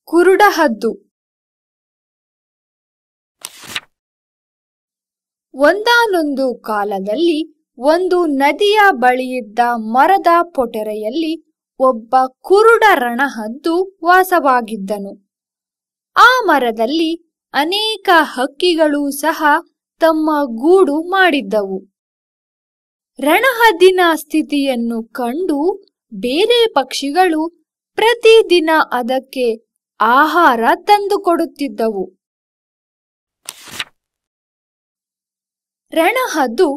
ಕುರುಡಹದ್ದು. ಒಂದಾನೊಂದು ಕಾಲದಲ್ಲಿ ಒಂದು ನದಿಯ ಬಳಿಯಿದ್ದ ಮರದ ಪೊಟರೆಯಲ್ಲಿ ಒಬ್ಬ ಕುರುಡ ರಣಹದ್ದು ವಾಸವಾಗಿದ್ದನು. ಆ ಮರದಲ್ಲಿ ಅನೇಕ ಹಕ್ಕಿಗಳು ಸಹ ತಮ್ಮ ಗೂಡು ಮಾಡಿದ್ದವು. ರಣಹದ್ದಿನ ಸ್ಥಿತಿಯನ್ನು ಕಂಡು ಬೇರೆ ಪಕ್ಷಿಗಳು ಪ್ರತಿದಿನ ಅದಕ್ಕೆ ಆಹಾರ ತಂದುಕೊಡುತ್ತಿದ್ದವು. ರಣಹದ್ದು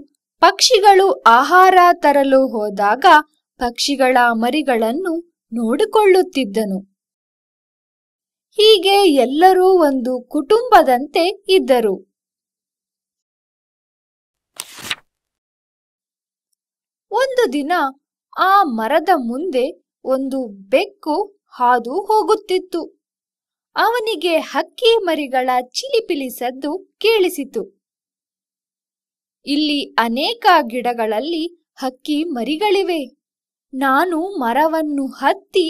ಪಕ್ಷಿಗಳು ಆಹಾರ ತರಲು ಹೋದಾಗ ಪಕ್ಷಿಗಳ ಮರಿಗಳನ್ನು ನೋಡಿಕೊಳ್ಳುತ್ತಿದ್ದನು. ಹೀಗೆ ಎಲ್ಲರೂ ಒಂದು ಕುಟುಂಬದಂತೆ ಇದ್ದರು. ಒಂದು ದಿನ ಆ ಮರದ ಮುಂದೆ ಒಂದು ಬೆಕ್ಕು ಹಾದು ಹೋಗುತ್ತಿತ್ತು. ಅವನಿಗೆ ಹಕ್ಕಿ ಮರಿಗಳ ಚಿಲಿಪಿಲಿ ಸದ್ದು ಕೇಳಿಸಿತು. ಇಲ್ಲಿ ಅನೇಕ ಗಿಡಗಳಲ್ಲಿ ಹಕ್ಕಿ ಮರಿಗಳಿವೆ. ನಾನು ಮರವನ್ನು ಹತ್ತಿ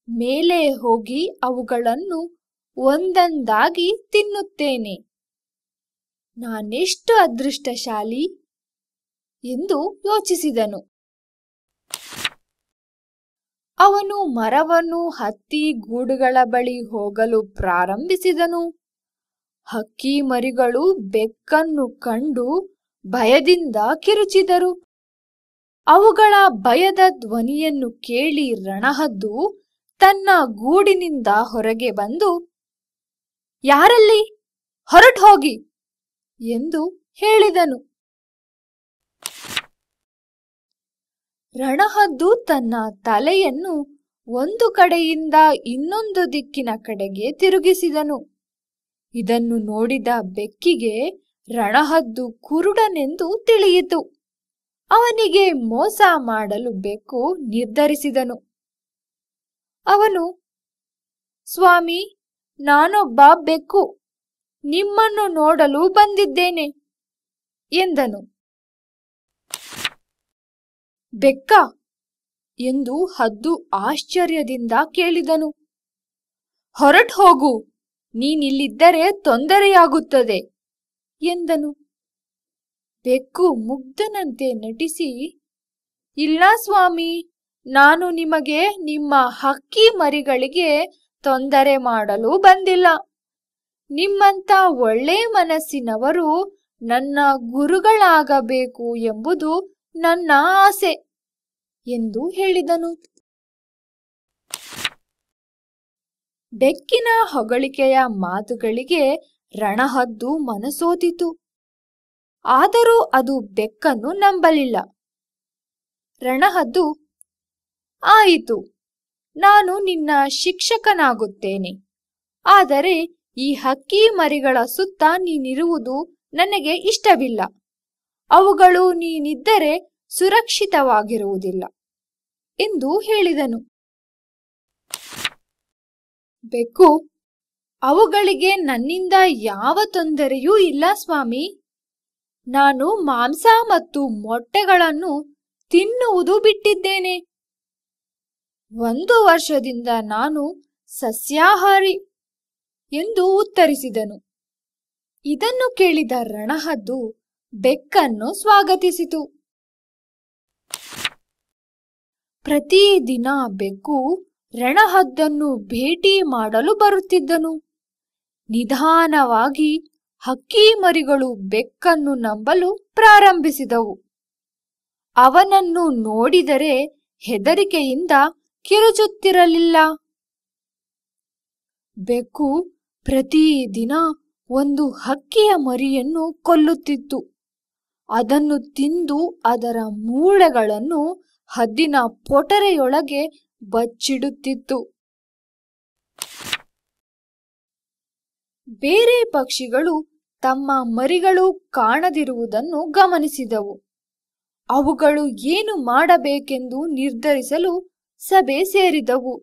ಮೇಲೆ ಹೋಗಿ ಅವುಗಳನ್ನು ಒಂದೊಂದಾಗಿ ತಿನ್ನುತ್ತೇನೆ. ನಾನೆಷ್ಟು ಅದೃಷ್ಟಶಾಲಿ ಎಂದು ಯೋಚಿಸಿದನು. ಅವನು ಮರವನ್ನು ಹತ್ತಿ ಗೂಡುಗಳ ಬಳಿ ಹೋಗಲು ಪ್ರಾರಂಭಿಸಿದನು. ಹಕ್ಕಿ ಮರಿಗಳು ಬೆಕ್ಕನ್ನು ಕಂಡು ಭಯದಿಂದ ಕಿರುಚಿದರು. ಅವುಗಳ ಭಯದ ಧ್ವನಿಯನ್ನು ಕೇಳಿ ರಣಹದ್ದು ತನ್ನ ಗೂಡಿನಿಂದ ಹೊರಗೆ ಬಂದು, ಯಾರಲ್ಲಿ, ಹೊರಟು ಹೋಗಿ ಎಂದು ಹೇಳಿದನು. ರಣಹದ್ದು ತನ್ನ ತಲೆಯನ್ನು ಒಂದು ಕಡೆಯಿಂದ ಇನ್ನೊಂದು ದಿಕ್ಕಿನ ಕಡೆಗೆ ತಿರುಗಿಸಿದನು. ಇದನ್ನು ನೋಡಿದ ಬೆಕ್ಕಿಗೆ ರಣಹದ್ದು ಕುರುಡನೆಂದು ತಿಳಿಯಿತು. ಅವನಿಗೆ ಮೋಸ ಮಾಡಲು ಬೆಕ್ಕು ನಿರ್ಧರಿಸಿದನು. ಅವನು, ಸ್ವಾಮಿ, ನಾನೊಬ್ಬ ಬೆಕ್ಕು, ನಿಮ್ಮನ್ನು ನೋಡಲು ಬಂದಿದ್ದೇನೆ ಎಂದನು. ಬೆಕ್ಕ ಎಂದು ಹದ್ದು ಆಶ್ಚರ್ಯದಿಂದ ಕೇಳಿದನು. ಹೊರಟು ಹೋಗು, ನೀನಿಲ್ಲಿದ್ದರೆ ತೊಂದರೆಯಾಗುತ್ತದೆ ಎಂದನು. ಬೆಕ್ಕು ಮುಗ್ಧನಂತೆ ನಟಿಸಿ, ಇಲ್ಲ ಸ್ವಾಮಿ, ನಾನು ನಿಮಗೆ ನಿಮ್ಮ ಹಕ್ಕಿ ಮರಿಗಳಿಗೆ ತೊಂದರೆ ಮಾಡಲು ಬಂದಿಲ್ಲ. ನಿಮ್ಮಂತ ಒಳ್ಳೆ ಮನಸ್ಸಿನವರು ನನ್ನ ಗುರುಗಳಾಗಬೇಕು ಎಂಬುದು ನನ್ನ ಆಸೆ ಎಂದು ಹೇಳಿದನು. ಬೆಕ್ಕಿನ ಹೊಗಳಿಕೆಯ ಮಾತುಗಳಿಗೆ ರಣಹದ್ದು ಮನಸೋತಿತು. ಆದರೂ ಅದು ಬೆಕ್ಕನ್ನು ನಂಬಲಿಲ್ಲ. ರಣಹದ್ದು, ಆಯಿತು, ನಾನು ನಿನ್ನ ಶಿಕ್ಷಕನಾಗುತ್ತೇನೆ. ಆದರೆ ಈ ಹಕ್ಕಿ ಮರಿಗಳ ಸುತ್ತ ನೀನಿರುವುದು ನನಗೆ ಇಷ್ಟವಿಲ್ಲ. ಅವುಗಳು ನೀನಿದ್ದರೆ ಸುರಕ್ಷಿತವಾಗಿರುವುದಿಲ್ಲ ಎಂದು ಹೇಳಿದನು. ಬೆಕ್ಕು, ಅವುಗಳಿಗೆ ನನ್ನಿಂದ ಯಾವ ತೊಂದರೆಯೂ ಇಲ್ಲ ಸ್ವಾಮಿ. ನಾನು ಮಾಂಸ ಮತ್ತು ಮೊಟ್ಟೆಗಳನ್ನು ತಿನ್ನುವುದು ಬಿಟ್ಟಿದ್ದೇನೆ. 1 ವರ್ಷದಿಂದ ನಾನು ಸಸ್ಯಾಹಾರಿ ಎಂದು ಉತ್ತರಿಸಿದನು. ಇದನ್ನು ಕೇಳಿದ ರಣಹದ್ದು ಬೆಕ್ಕನ್ನು ಸ್ವಾಗತಿಸಿತು. ಪ್ರತಿದಿನ ಬೆಕ್ಕು ರಣಹದ್ದನ್ನು ಭೇಟಿ ಮಾಡಲು ಬರುತ್ತಿದ್ದನು. ನಿಧಾನವಾಗಿ ಹಕ್ಕಿ ಮರಿಗಳು ಬೆಕ್ಕನ್ನು ನಂಬಲು ಪ್ರಾರಂಭಿಸಿದವು. ಅವನನ್ನು ನೋಡಿದರೆ ಹೆದರಿಕೆಯಿಂದ ಕಿರುಚುತ್ತಿರಲಿಲ್ಲ. ಬೆಕ್ಕು ಪ್ರತಿದಿನ ಒಂದು ಹಕ್ಕಿಯ ಮರಿಯನ್ನು ಕೊಲ್ಲುತ್ತಿತ್ತು. ಅದನ್ನು ತಿಂದು ಅದರ ಮೂಳೆಗಳನ್ನು ಹದ್ದಿನ ಪೊಟರೆಯೊಳಗೆ ಬಚ್ಚಿಡುತ್ತಿತ್ತು. ಬೇರೆ ಪಕ್ಷಿಗಳು ತಮ್ಮ ಮರಿಗಳು ಕಾಣದಿರುವುದನ್ನು ಗಮನಿಸಿದವು. ಅವುಗಳು ಏನು ಮಾಡಬೇಕೆಂದು ನಿರ್ಧರಿಸಲು ಸಭೆ ಸೇರಿದವು.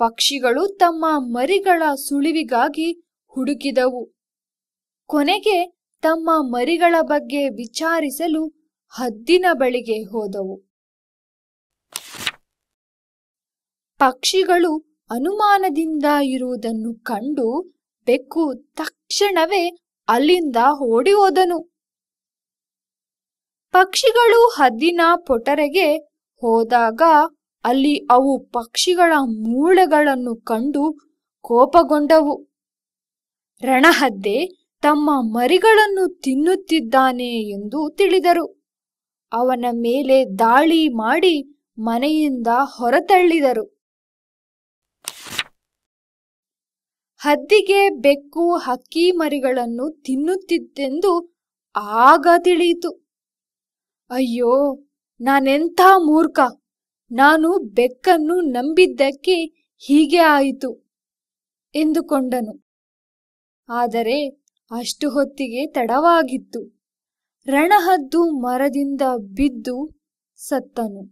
ಪಕ್ಷಿಗಳು ತಮ್ಮ ಮರಿಗಳ ಸುಳಿವಿಗಾಗಿ ಹುಡುಕಿದವು. ಕೊನೆಗೆ ತಮ್ಮ ಮರಿಗಳ ಬಗ್ಗೆ ವಿಚಾರಿಸಲು ಹದ್ದಿನ ಬಳಿಗೆ ಹೋದವು. ಪಕ್ಷಿಗಳು ಅನುಮಾನದಿಂದ ಇರುವುದನ್ನು ಕಂಡು ಬೆಕ್ಕು ತಕ್ಷಣವೇ ಅಲ್ಲಿಂದ ಓಡಿ ಹೋದನು. ಪಕ್ಷಿಗಳು ಹದ್ದಿನ ಪೊಟರೆಗೆ ಹೋದಾಗ ಅಲ್ಲಿ ಅವು ಪಕ್ಷಿಗಳ ಮೂಳೆಗಳನ್ನು ಕಂಡು ಕೋಪಗೊಂಡವು. ರಣಹದ್ದೆ ತಮ್ಮ ಮರಿಗಳನ್ನು ತಿನ್ನುತ್ತಿದ್ದಾನೆ ಎಂದು ತಿಳಿದರು. ಅವನ ಮೇಲೆ ದಾಳಿ ಮಾಡಿ ಮನೆಯಿಂದ ಹೊರತಳ್ಳಿದರು. ಹದ್ದಿಗೆ ಬೆಕ್ಕು ಹಕ್ಕಿ ಮರಿಗಳನ್ನು ತಿನ್ನುತ್ತಿತ್ತೆಂದು ಆಗ ತಿಳಿಯಿತು. ಅಯ್ಯೋ, ನಾನೆಂಥ ಮೂರ್ಖ! ನಾನು ಬೆಕ್ಕನ್ನು ನಂಬಿದ್ದಕ್ಕೆ ಹೀಗೆ ಆಯಿತು ಎಂದುಕೊಂಡನು. ಆದರೆ ಅಷ್ಟು ಹೊತ್ತಿಗೆ ತಡವಾಗಿತ್ತು. ರಣಹದ್ದು ಮರದಿಂದ ಬಿದ್ದು ಸತ್ತನು.